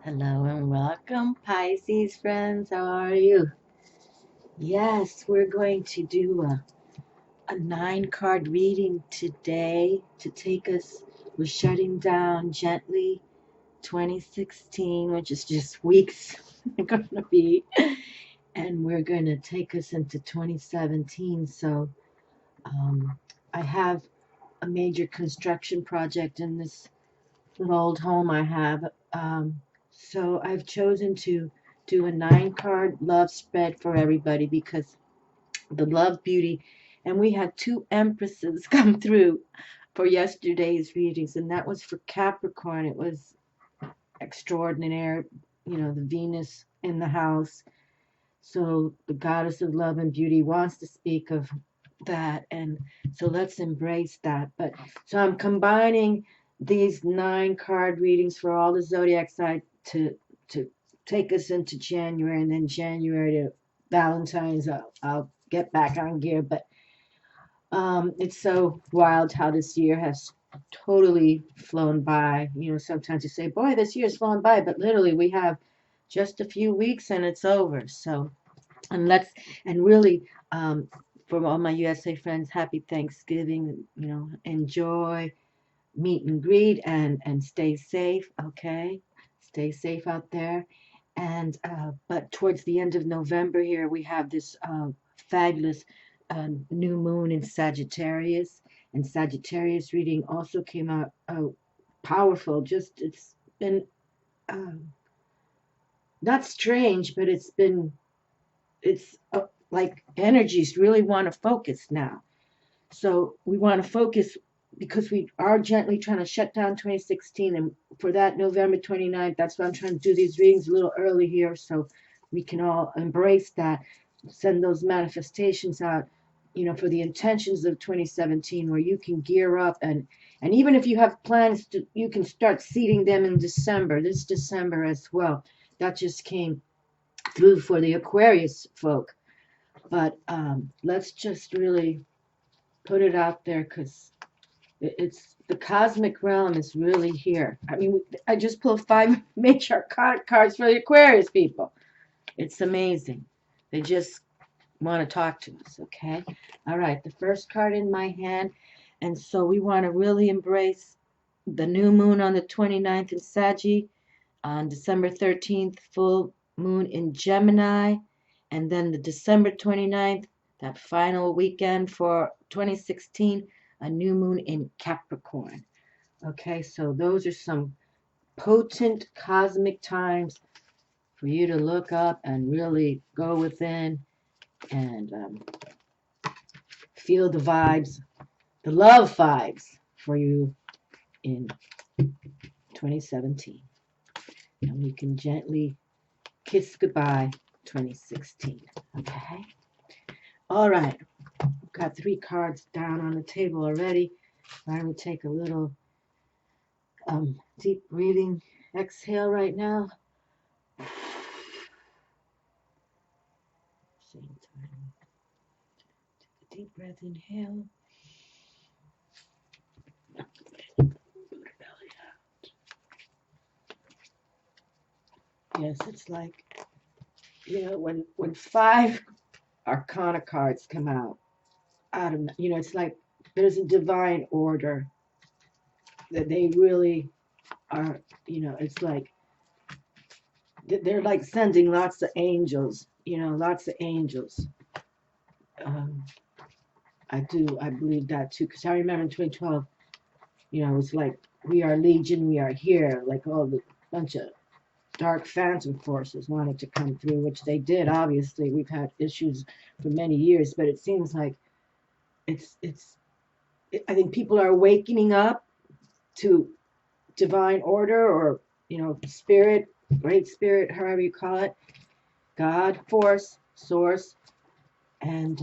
Hello and welcome, Pisces friends. How are you? Yes, we're going to do a 9 card reading today to take us. We're shutting down gently 2016, which is just weeks going to be, and we're going to take us into 2017. So I have a major construction project in this little old home I have. So I've chosen to do a 9 card love spread for everybody because the love beauty, and we had 2 empresses come through for yesterday's readings, and that was for Capricorn. It was extraordinary, the Venus in the house. So the goddess of love and beauty wants to speak of that, and so let's embrace that. But so I'm combining these 9 card readings for all the zodiac signs to take us into January, and then January to Valentine's. I'll get back on gear, but it's so wild how this year has totally flown by. Sometimes you say, "Boy, this year's flown by," but literally we have just a few weeks and it's over. So and really, for all my USA friends, happy Thanksgiving. Enjoy, meet and greet, and stay safe. Okay, stay safe out there. And but towards the end of November here, we have this fabulous new moon in Sagittarius, and Sagittarius reading also came out powerful. Just it's been not strange, but it's like energies really want to focus now. So we want to focus because we are gently trying to shut down 2016. And for that November 29th, that's why I'm trying to do these readings a little early here so we can all embrace that, send those manifestations out, for the intentions of 2017, where you can gear up, and even if you have plans to, you can start seeding them in December, this December as well. That just came through for the Aquarius folk. But let's just really put it out there because it's the cosmic realm is really here. I mean, I just pulled 5 major cards for the Aquarius people. It's amazing. They just want to talk to us, okay? All right, the first card in my hand. And so we want to really embrace the new moon on the 29th in Saggy, on December 13th, full moon in Gemini, and then the December 29th, that final weekend for 2016, a new moon in Capricorn. Okay, so those are some potent cosmic times for you to look up and really go within and feel the vibes, the love vibes for you in 2017. And we can gently kiss goodbye 2016. Okay? All right. We've got 3 cards down on the table already. I'm going to take a little deep breathing exhale right now. Same time. Take a deep breath, inhale. Yes, it's like, when 5 Arcana cards come out of, it's like there's a divine order that they really are, it's like they're like sending lots of angels, lots of angels. I believe that too, because I remember in 2012, it's like we are legion, we are here, like all the bunch of dark phantom forces wanted to come through, which they did. Obviously, we've had issues for many years, but it seems like I think people are wakening up to divine order, or spirit, great spirit, however you call it, God, force, source, and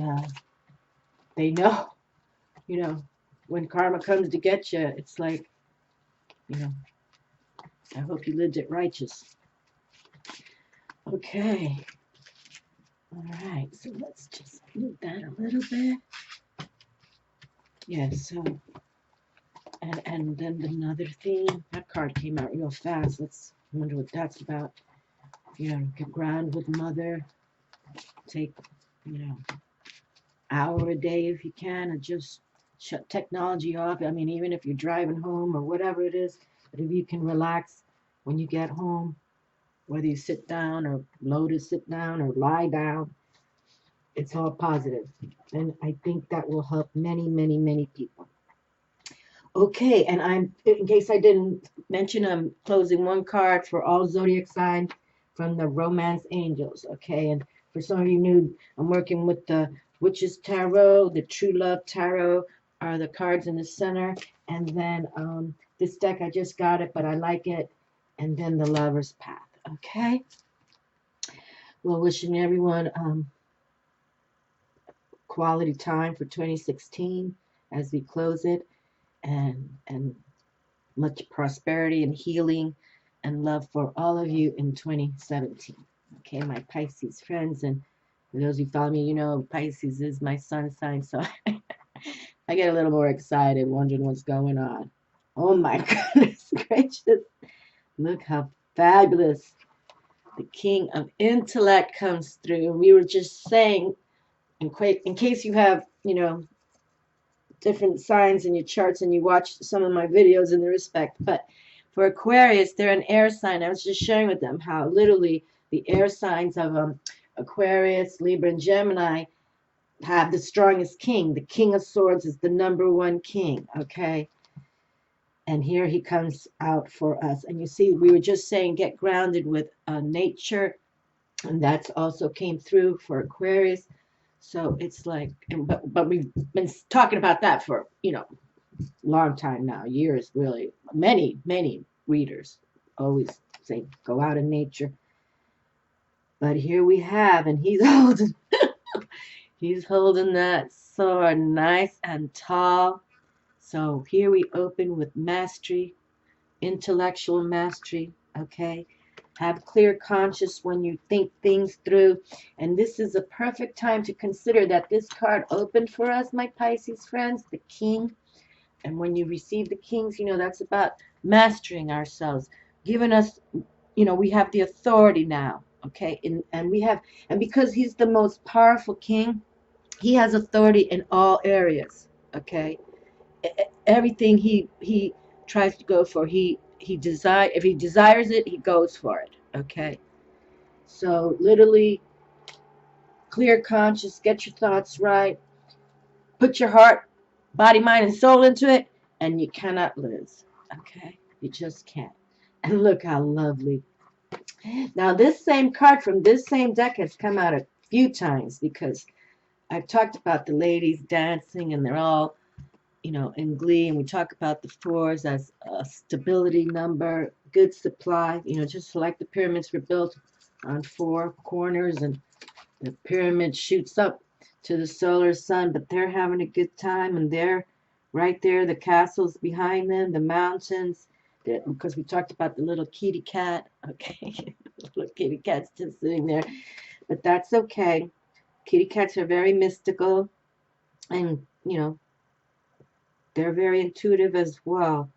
they know, when karma comes to get you, it's like, I hope you lived it righteous. Okay. All right, so let's just move that a little bit. Yeah, so, and then another theme. That card came out real fast. Let's wonder what that's about. Get ground with mother. Take, hour a day if you can, and just shut technology off. I mean, even if you're driving home or whatever it is, but if you can relax when you get home, whether you sit down or lotus sit down or lie down, it's all positive. And I think that will help many, many, many people. Okay, and in case I didn't mention, I'm closing one card for all zodiac signs from the Romance Angels. Okay, and for some of you new, I'm working with the Witches Tarot, the True Love Tarot are the cards in the center, and then this deck, I just got it, but I like it, and then the Lover's Path. Okay, well, wishing everyone quality time for 2016 as we close it, and much prosperity and healing and love for all of you in 2017. Okay, my Pisces friends, and for those who follow me, Pisces is my sun sign, so I get a little more excited wondering what's going on. Oh my goodness gracious. Look how fabulous the King of Intellect comes through. We were just saying, in case you have, different signs in your charts and you watch some of my videos in the respect, but for Aquarius, they're an air sign. I was just sharing with them how literally the air signs of Aquarius, Libra, and Gemini have the strongest king. The King of Swords is the #1 king, okay? And here he comes out for us. And you see, we were just saying get grounded with nature, and that's also came through for Aquarius. So it's like, but we've been talking about that for, long time now, years, really. Many, many readers always say, go out in nature. But here we have, and he's holding, he's holding that sword nice and tall. So here we open with mastery, intellectual mastery, okay? Have clear conscience when you think things through. And this is a perfect time to consider that this card opened for us, my Pisces friends, the King. And when you receive the Kings, that's about mastering ourselves, giving us, we have the authority now, okay? And because he's the most powerful king, he has authority in all areas, okay? Everything he tries to go for, if he desires it, he goes for it, okay? So literally, clear conscious, get your thoughts right, put your heart, body, mind, and soul into it, and you cannot lose, okay? You just can't. And look how lovely. Now, this same card from this same deck has come out a few times because I've talked about the ladies dancing, and they're all, in glee, and we talk about the 4s as a stability number, good supply, just like the pyramids were built on 4 corners, and the pyramid shoots up to the solar sun, but they're having a good time, and they're right there, the castles behind them, the mountains, because we talked about the little kitty cat, okay? The little kitty cat's just sitting there, but that's okay. Kitty cats are very mystical, and, they're very intuitive as well.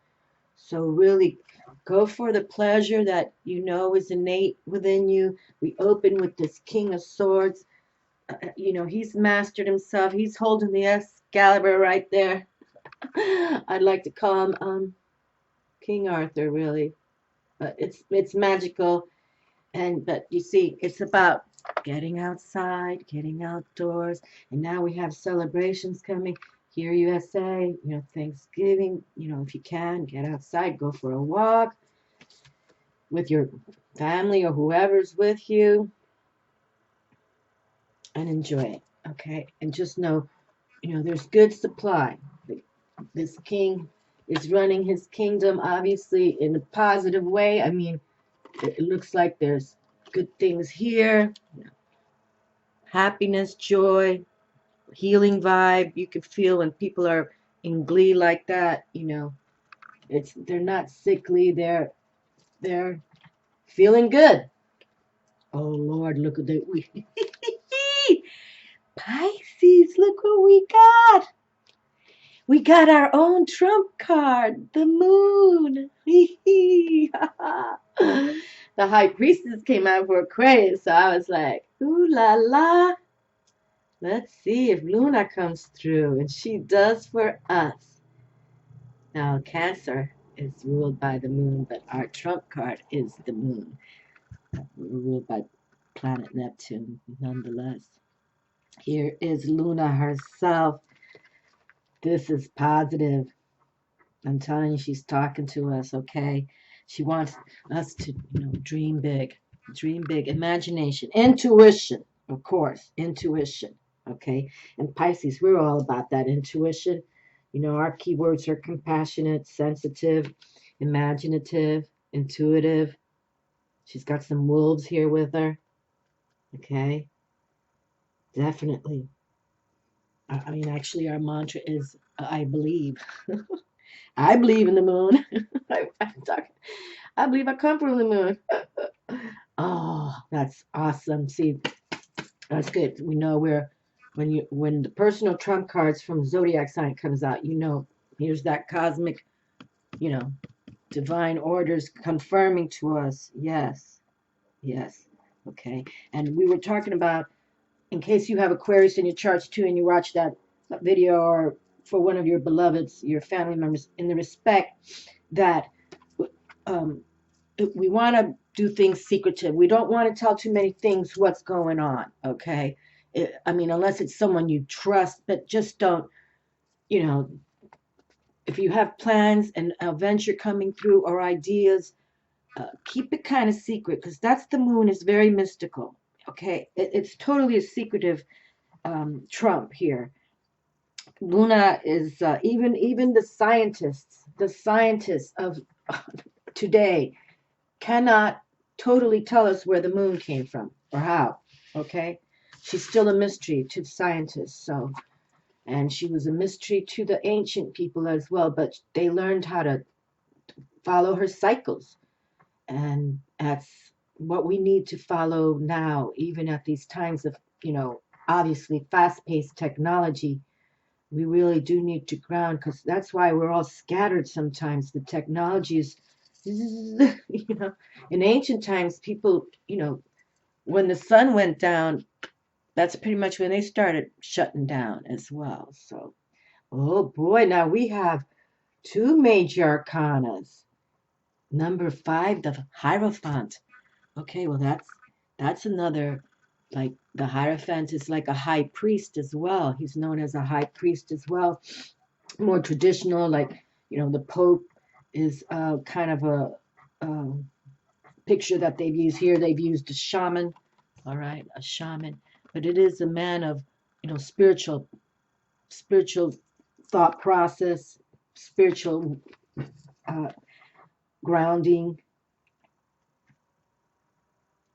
So really go for the pleasure that is innate within you. We open with this King of Swords. He's mastered himself. He's holding the Excalibur right there. I'd like to call him King Arthur, really. But it's magical. But you see, it's about getting outside, getting outdoors. And now we have celebrations coming. Here, USA, Thanksgiving, if you can, get outside, go for a walk with your family or whoever's with you and enjoy it, okay? And just know, there's good supply. This king is running his kingdom, obviously, in a positive way. I mean, it looks like there's good things here. Happiness, joy, healing vibe you can feel when people are in glee like that. They're not sickly, they're feeling good. Oh Lord, look at that. Pisces, look what we got our own trump card, the moon. the High Priestess came out for Aquarius, so I was like, ooh la la. Let's see if Luna comes through, and she does for us. Now, Cancer is ruled by the moon, but our trump card is the moon. We're ruled by planet Neptune, nonetheless. Here is Luna herself. This is positive. I'm telling you, she's talking to us, okay? She wants us to, dream big. Dream big. Imagination. Intuition, of course. Intuition, okay? And Pisces, we're all about that intuition. Our keywords are compassionate, sensitive, imaginative, intuitive. She's got some wolves here with her, okay? Definitely. I mean, actually, our mantra is, I believe. I believe in the moon. I believe I come from the moon. Oh, that's awesome. See, that's good. We know when the personal trump cards from zodiac sign comes out, here's that cosmic, you know, divine orders confirming to us. Yes, yes. Okay. And we were talking about, in case you have Aquarius in your charts too, and you watch that video, or for one of your beloveds, your family members, in the respect that um, we want to do things secretive. We don't want to tell too many things what's going on, okay? I mean, unless it's someone you trust, but just don't, if you have plans and a venture coming through or ideas, keep it kind of secret, because that's the moon is very mystical, okay? It's totally a secretive trump here. Luna is even the scientists of today cannot totally tell us where the moon came from or how. Okay, she's still a mystery to scientists. So, and she was a mystery to the ancient people as well. But they learned how to follow her cycles, and that's what we need to follow now, even at these times of obviously fast-paced technology. We really do need to ground, because that's why we're all scattered sometimes. The technology is, in ancient times, people, when the sun went down, that's pretty much when they started shutting down as well. So, oh boy, now we have two major arcanas. Number 5, the Hierophant. Okay, well that's another, like the Hierophant is like a high priest as well. He's known as a high priest as well. More traditional, like the Pope is kind of a picture that they've used here. They've used a shaman, all right, a shaman, but it is a man of spiritual thought process, spiritual uh, grounding.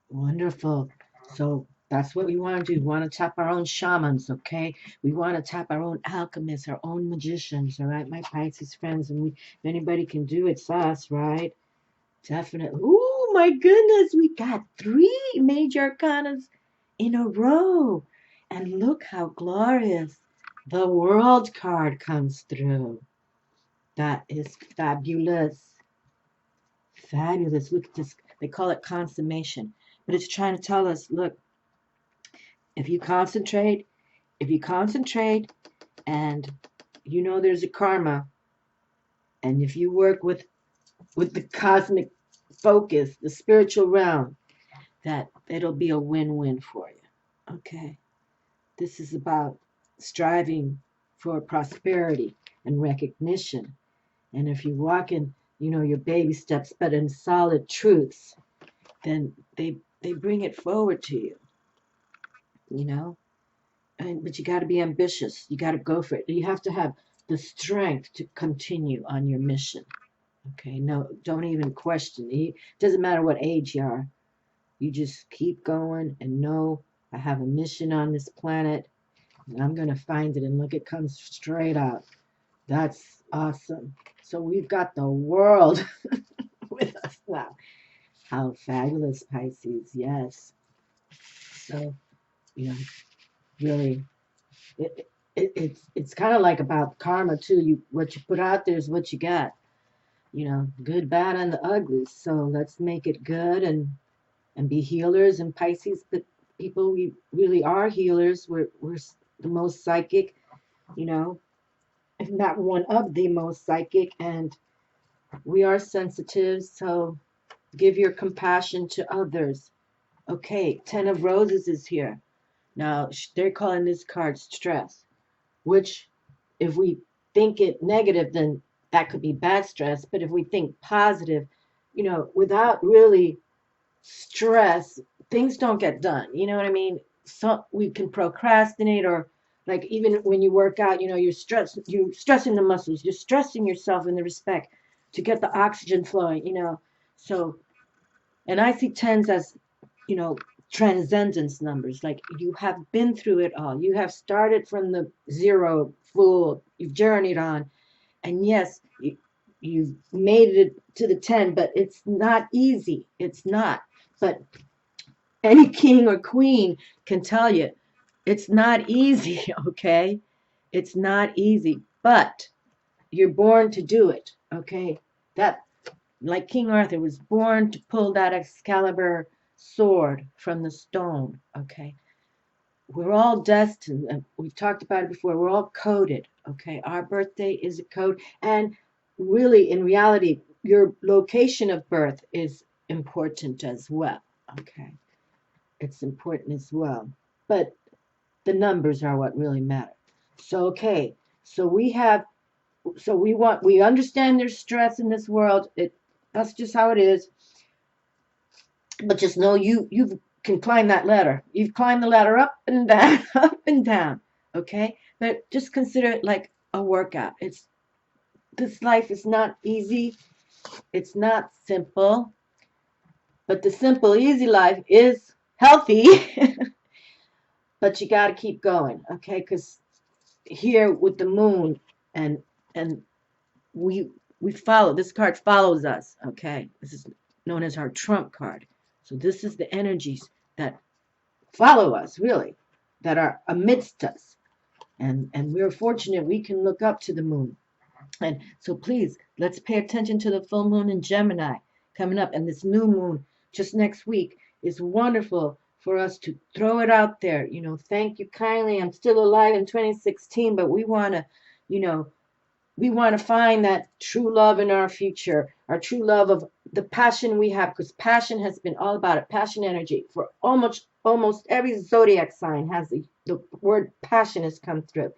Wonderful. So that's what we want to do. We want to tap our own shamans, okay? We want to tap our own alchemists, our own magicians, all right, my Pisces friends. And if anybody can do it, it's us, right? Definitely. Oh my goodness, we got 3 major arcanas in a row. And look how glorious the World card comes through. That is fabulous. Fabulous. Look at this. They call it consummation. But it's trying to tell us, look, if you concentrate, and there's a karma, and if you work with the cosmic focus, the spiritual realm, that it'll be a win-win for you. Okay. This is about striving for prosperity and recognition. And if you walk in, your baby steps, but in solid truths, then they bring it forward to you. But you got to be ambitious. You got to go for it. You have to have the strength to continue on your mission. Okay, no, don't even question. It doesn't matter what age you are. You just keep going and know I have a mission on this planet, and I'm going to find it. And look, it comes straight out. That's awesome. So we've got the world with us now. How fabulous, Pisces. Yes. So, really, it's kind of like about karma too. What you put out there is what you got. you know, good, bad, and the ugly. So let's make it good and be healers. And Pisces, but people, we really are healers. We're the most psychic, you know, if not one of the most psychic, and we are sensitive. So give your compassion to others. Okay, Ten of Roses is here. Now, they're calling this card stress, which if we think it negative, then that could be bad stress. But if we think positive, you know, without really stress, things don't get done. You know what I mean? So we can procrastinate, or like even when you work out, you know, you're stressing the muscles, you're stressing yourself in the respect to get the oxygen flowing, you know. So, and I see tens as, you know, transcendence numbers. Like you have been through it all. You have started from the zero full, you've journeyed on. And yes, you've made it to the 10, but it's not easy. It's not. But any king or queen can tell you it's not easy, okay? It's not easy, but you're born to do it, okay? That, like King Arthur was born to pull that Excalibur sword from the stone, okay? We're all destined, and we've talked about it before, we're all coded, okay? Our birthday is a code, and really, in reality, your location of birth is important as well, okay? It's important as well. But the numbers are what really matter. So, okay, so we understand there's stress in this world. That's just how it is. But just know you can climb that ladder. You've climbed the ladder up and down, up and down. Okay? But just consider it like a workout. This life is not easy. It's not simple. But the simple, easy life is healthy. But you got to keep going, okay? Because here with the moon, and and we follow, this card follows us, okay? This is known as our trump card. So this is the energies that follow us, really, that are amidst us, and we're fortunate we can look up to the moon. And so please, let's pay attention to the full moon in Gemini coming up, and this new moon just next week is wonderful for us to throw it out there. You know, thank you kindly. I'm still alive in 2016, but we want to, you know, we want to find that true love in our future, our true love of the passion we have, because passion has been all about it. Passion energy for almost every zodiac sign has the word passion has come through.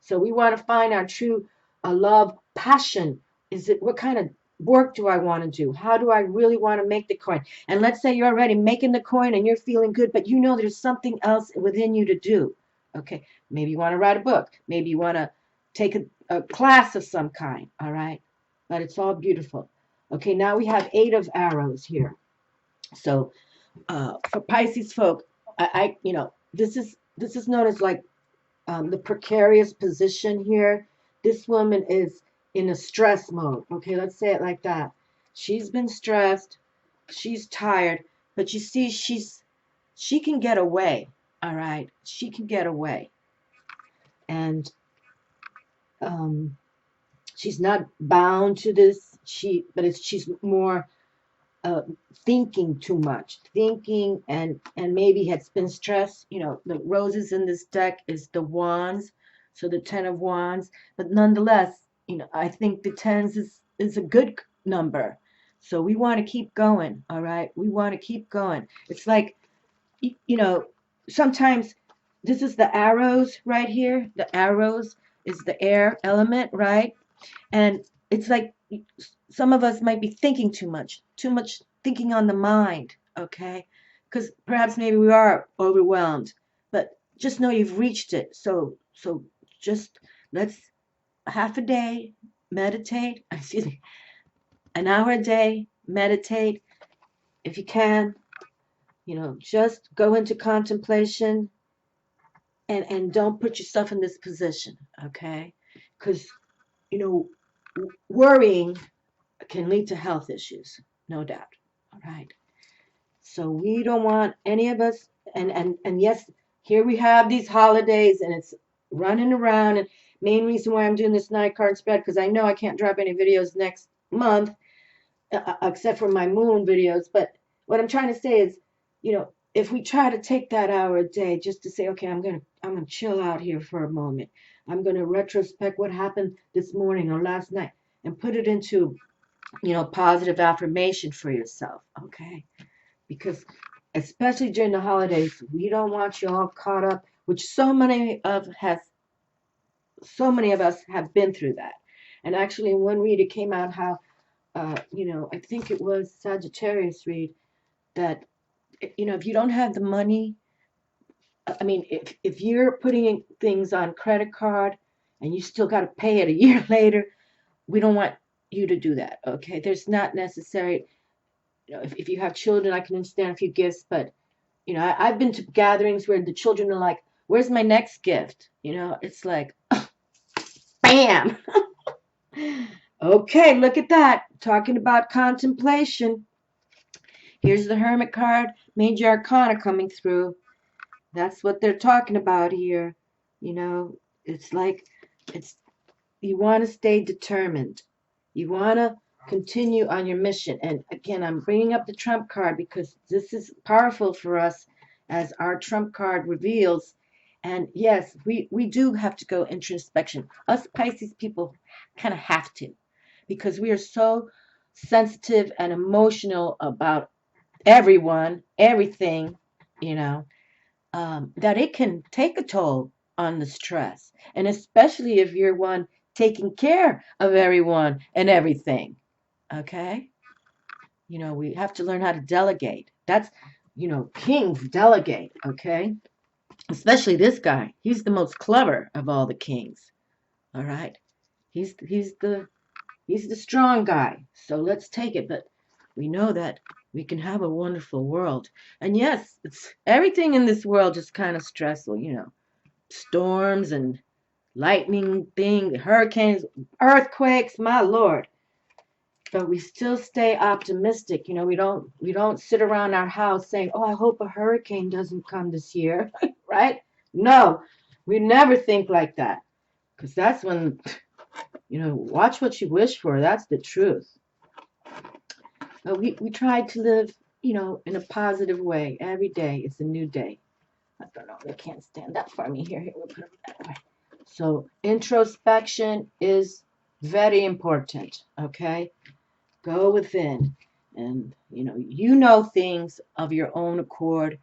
So we want to find our true love, passion. Is it, what kind of work do I want to do? How do I really want to make the coin? And let's say you're already making the coin and you're feeling good, but you know there's something else within you to do. Okay, maybe you want to write a book. Maybe you want to take a class of some kind. All right, but it's all beautiful. Okay, now we have 8 of arrows here. So for Pisces folk, you know, this is known as like the precarious position here. This woman is in a stress mode. Okay, let's say it like that. She's been stressed. She's tired, but you see, she can get away. All right, she can get away, and she's not bound to this. She's more thinking too much, thinking, and maybe has been stressed. You know, the roses in this deck is the wands, so the 10 of wands. But nonetheless, you know, I think the tens is a good number. So we want to keep going. All right, we want to keep going. It's like, you know, sometimes this is the arrows right here. The arrows is the air element, right? And it's like some of us might be thinking too much thinking on the mind, okay? Because perhaps maybe we are overwhelmed, but just know you've reached it. So just let's half a day meditate, excuse me, an hour a day meditate if you can, you know, just go into contemplation and don't put yourself in this position, okay? Because, you know, worrying can lead to health issues, no doubt. All right. So we don't want any of us, and yes, here we have these holidays and it's running around, and main reason why I'm doing this 9 card spread, because I know I can't drop any videos next month, except for my moon videos. But what I'm trying to say is, if we try to take that hour a day just to say, okay, I'm gonna chill out here for a moment. I'm gonna retrospect what happened this morning or last night and put it into, positive affirmation for yourself. Okay. Because especially during the holidays, we don't want you all caught up, which so many of us have been through that. And actually, in one read, it came out how, I think it was Sagittarius read that, if you don't have the money, I mean, if you're putting things on credit card and you still got to pay it a year later, we don't want you to do that. Okay, there's not necessary. If you have children, I can understand a few gifts, but I've been to gatherings where the children are like, "Where's my next gift?" It's like, bam. Okay, look at that. Talking about contemplation. Here's the Hermit card, Major Arcana coming through. That's what they're talking about here. It's like it's you want to stay determined. You want to continue on your mission. And again, I'm bringing up the Trump card because this is powerful for us as our Trump card reveals. And yes, we do have to go introspection. Us Pisces people kind of have to because we are so sensitive and emotional about everyone, everything, you know, that it can take a toll on the stress. And especially if you're one taking care of everyone and everything. Okay? We have to learn how to delegate. That's, kings delegate. Okay? Especially this guy. He's the most clever of all the kings. All right? He's the strong guy. So let's take it. But we know that we can have a wonderful world. And yes, it's everything in this world is kind of stressful, storms and lightning thing, hurricanes, earthquakes, my lord. But we still stay optimistic. We don't sit around our house saying, "Oh, I hope a hurricane doesn't come this year." Right? No. We never think like that. Because that's when, watch what you wish for. That's the truth. But we try to live, in a positive way. Every day is a new day. I don't know. They can't stand up for me here. Here, we'll put them that way. So introspection is very important. Okay, go within, and things of your own accord.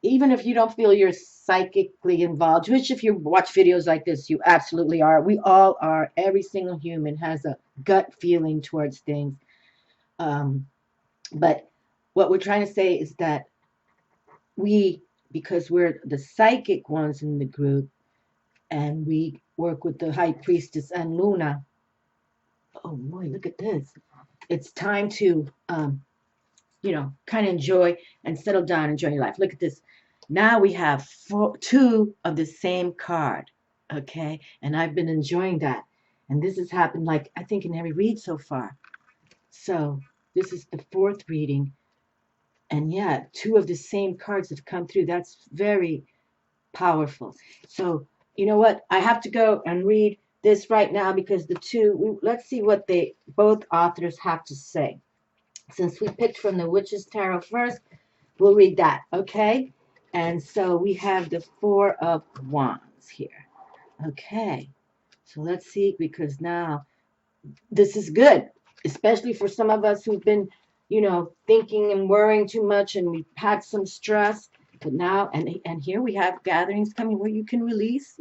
Even if you don't feel you're psychically involved, which if you watch videos like this, you absolutely are. We all are. Every single human has a gut feeling towards things. But what we're trying to say is that because we're the psychic ones in the group, and we work with the High Priestess and Luna. Oh boy, look at this. It's time to, kind of enjoy and settle down, enjoy your life. Look at this. Now we have two of the same card, okay? And I've been enjoying that. And this has happened, like, I think in every read so far. So this is the fourth reading. And yeah, two of the same cards have come through. That's very powerful. So, you know what? I have to go and read this right now because let's see what both authors have to say. Since we picked from the Witch's Tarot first, we'll read that, okay? And so we have the Four of Wands here. Okay. So let's see, because now this is good, especially for some of us who've been, thinking and worrying too much and we've had some stress. But now, and here we have gatherings coming where you can release,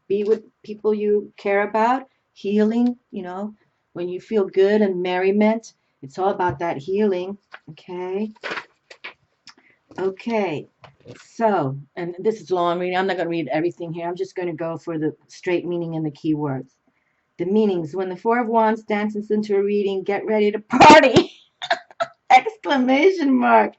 be with people you care about, healing, when you feel good and merriment. It's all about that healing, okay? Okay, so, and this is long reading. I'm not going to read everything here. I'm just going to go for the straight meaning and the keywords. The meanings. When the Four of Wands dances into a reading, get ready to party! Exclamation mark.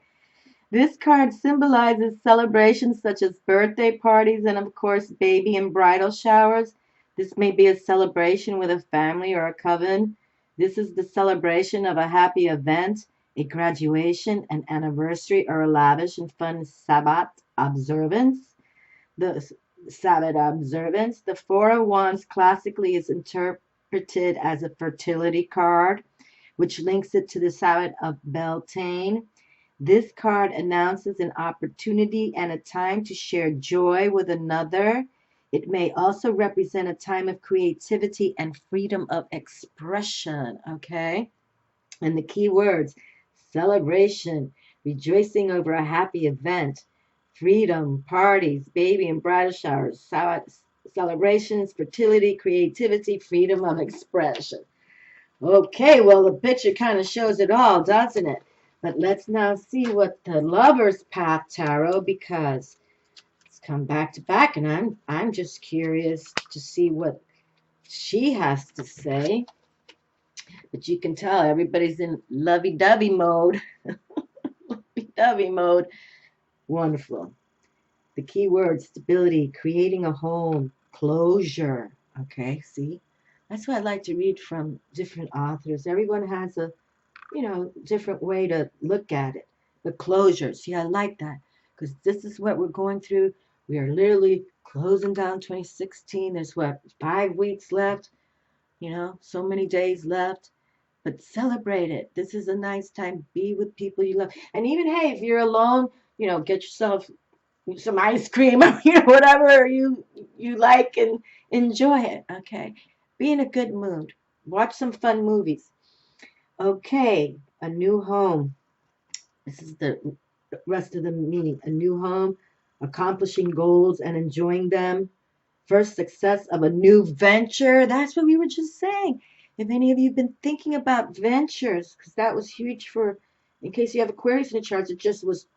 This card symbolizes celebrations such as birthday parties and, of course, baby and bridal showers. This may be a celebration with a family or a coven. This is the celebration of a happy event, a graduation, an anniversary, or a lavish and fun Sabbath observance. The Sabbath observance. The Four of Wands classically is interpreted as a fertility card. which links it to the Sabbath of Beltane. This card announces an opportunity and a time to share joy with another. It may also represent a time of creativity and freedom of expression, okay? And the key words: celebration, rejoicing over a happy event, freedom, parties, baby and bridal showers, celebrations, fertility, creativity, freedom of expression. Okay, well, the picture kind of shows it all, doesn't it? But let's now see what the Lover's Path Tarot, because it's come back to back, and I'm just curious to see what she has to say. But you can tell everybody's in lovey-dovey mode. Lovey-dovey mode. Wonderful. The key words: stability, creating a home, closure. Okay, see? That's why I like to read from different authors. Everyone has a, different way to look at it. The closure. See, I like that, because this is what we're going through. We are literally closing down 2016. There's what, 5 weeks left? So many days left. But celebrate it. This is a nice time. Be with people you love. And even, hey, if you're alone, get yourself some ice cream, or whatever you like, and enjoy it. Okay, be in a good mood. Watch some fun movies. Okay, a new home. This is the rest of the meaning. A new home, accomplishing goals and enjoying them. First success of a new venture. That's what we were just saying. If any of you have been thinking about ventures, because that was huge for, in case you have Aquarius in the charts, it just was,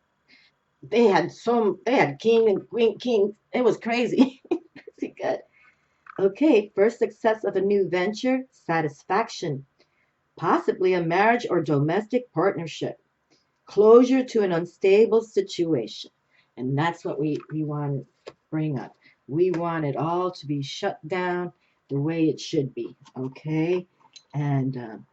they had king and queen, king. It was crazy. Crazy good. Okay, first success of a new venture, satisfaction, possibly a marriage or domestic partnership, closure to an unstable situation. And that's what we want to bring up. We want it all to be shut down the way it should be, okay? And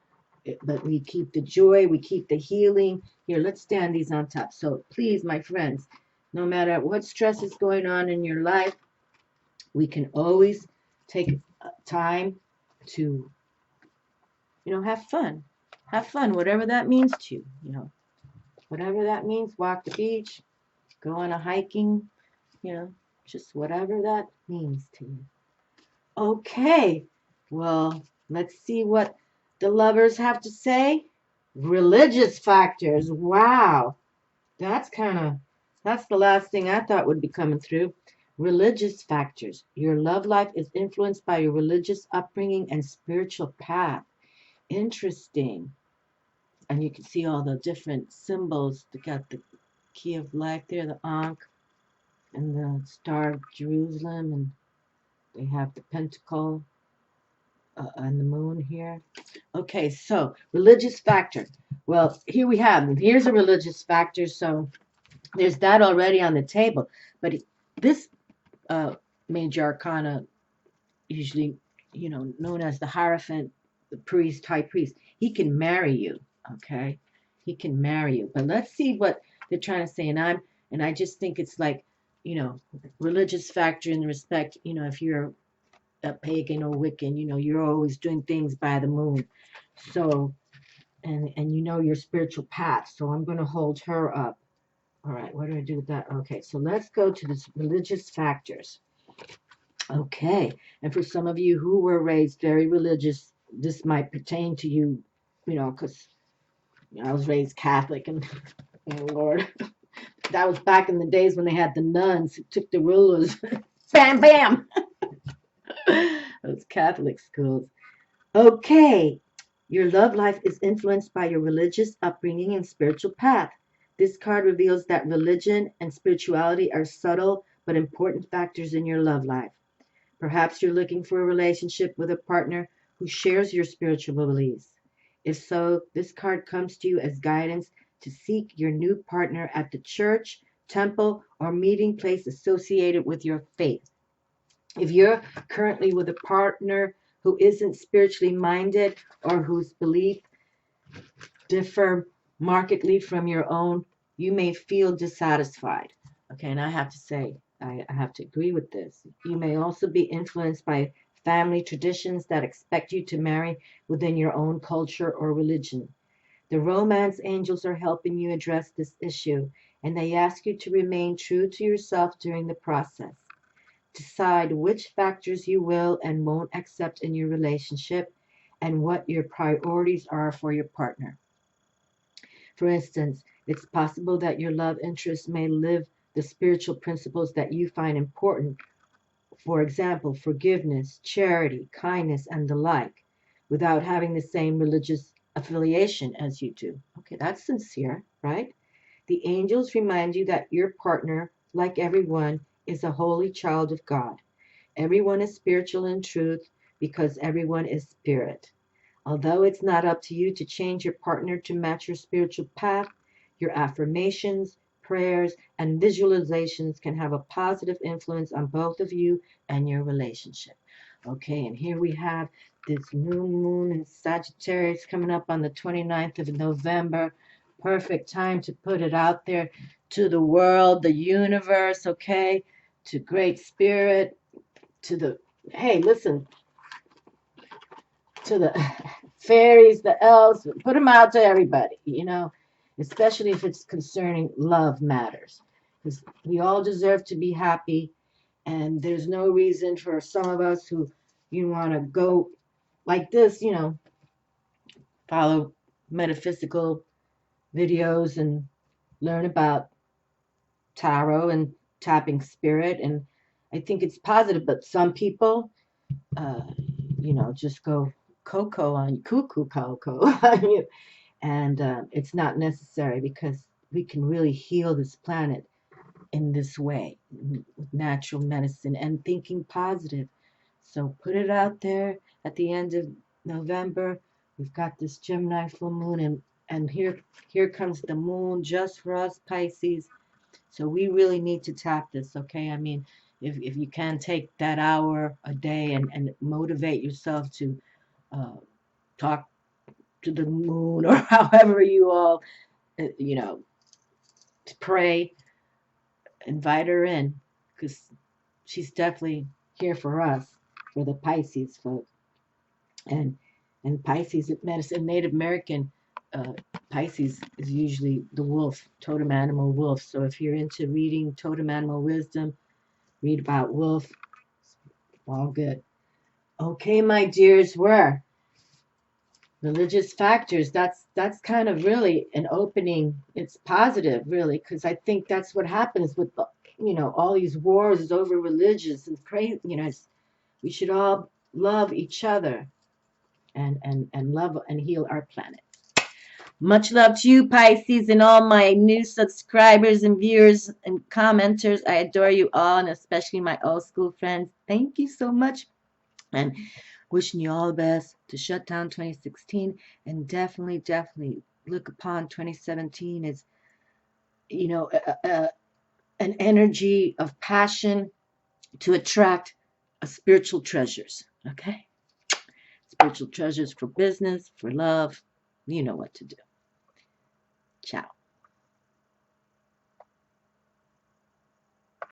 but we keep the joy, we keep the healing. Here, let's stand these on top. So please, my friends, no matter what stress is going on in your life, we can always take time to, have fun. Have fun, whatever that means to you, whatever that means. Walk the beach, go on a hiking, just whatever that means to you. Okay, well, let's see what the lovers have to say. Religious factors. Wow. That's the last thing I thought would be coming through. Religious factors. Your love life is influenced by your religious upbringing and spiritual path. Interesting. And you can see all the different symbols. They got the key of life there, the Ankh, and the Star of Jerusalem, and they have the pentacle and the moon here. Okay, so religious factor. Well, here we have, here's a religious factor, so there's that already on the table. But this major arcana, usually, known as the Hierophant, the priest, high priest, he can marry you, okay? He can marry you. But let's see what they're trying to say. And I just think it's like, religious factor in the respect, if you're a pagan or Wiccan, you're always doing things by the moon. So, and your spiritual path. So I'm going to hold her up. All right, what do I do with that? Okay, so let's go to the religious factors. Okay, and for some of you who were raised very religious, this might pertain to you, because I was raised Catholic, and oh Lord, that was back in the days when they had the nuns who took the rulers. Bam, bam. Those Catholic schools. Okay, your love life is influenced by your religious upbringing and spiritual path. This card reveals that religion and spirituality are subtle but important factors in your love life. Perhaps you're looking for a relationship with a partner who shares your spiritual beliefs. If so, this card comes to you as guidance to seek your new partner at the church, temple, or meeting place associated with your faith. If you're currently with a partner who isn't spiritually minded or whose beliefs differ markedly from your own, you may feel dissatisfied. Okay, and I have to say, I have to agree with this. You may also be influenced by family traditions that expect you to marry within your own culture or religion. The romance angels are helping you address this issue, and they ask you to remain true to yourself during the process. Decide which factors you will and won't accept in your relationship and what your priorities are for your partner. For instance, it's possible that your love interest may live the spiritual principles that you find important, for example, forgiveness, charity, kindness, and the like, without having the same religious affiliation as you do. Okay, that's sincere, right? The angels remind you that your partner, like everyone, is a holy child of God. Everyone is spiritual in truth because everyone is spirit. Although it's not up to you to change your partner to match your spiritual path, your affirmations, prayers, and visualizations can have a positive influence on both of you and your relationship. Okay, and here we have this new moon in Sagittarius coming up on the 29th of November. Perfect time to put it out there to the world, the universe, okay, to Great Spirit, to the, hey, listen, to the fairies, the elves, put them out to everybody, especially if it's concerning love matters. Because we all deserve to be happy, and there's no reason for some of us who want to go like this, follow metaphysical videos and learn about tarot and tapping spirit. And I think it's positive, but some people, uh, just go cuckoo cocoa on you. And it's not necessary because we can really heal this planet in this way with natural medicine and thinking positive. So put it out there at the end of November. We've got this Gemini full moon, and here comes the moon just for us Pisces. So we really need to tap this, okay? I mean, if you can take that hour a day and motivate yourself to talk to the moon or however you all, to pray, invite her in because she's definitely here for us, for the Pisces folk. And Pisces medicine, Native American Pisces is usually the wolf, totem animal wolf. So if you're into reading totem animal wisdom, read about wolf. All good. Okay, my dears, we're religious factors. That's kind of really an opening. It's positive, really, because I think that's what happens with all these wars is over religious and crazy. We should all love each other and love and heal our planet. Much love to you, Pisces, and all my new subscribers and viewers and commenters. I adore you all, and especially my old school friends. Thank you so much. And wishing you all the best to shut down 2016, and definitely look upon 2017 as, an energy of passion to attract spiritual treasures. Okay? Spiritual treasures for business, for love. You know what to do. Ciao.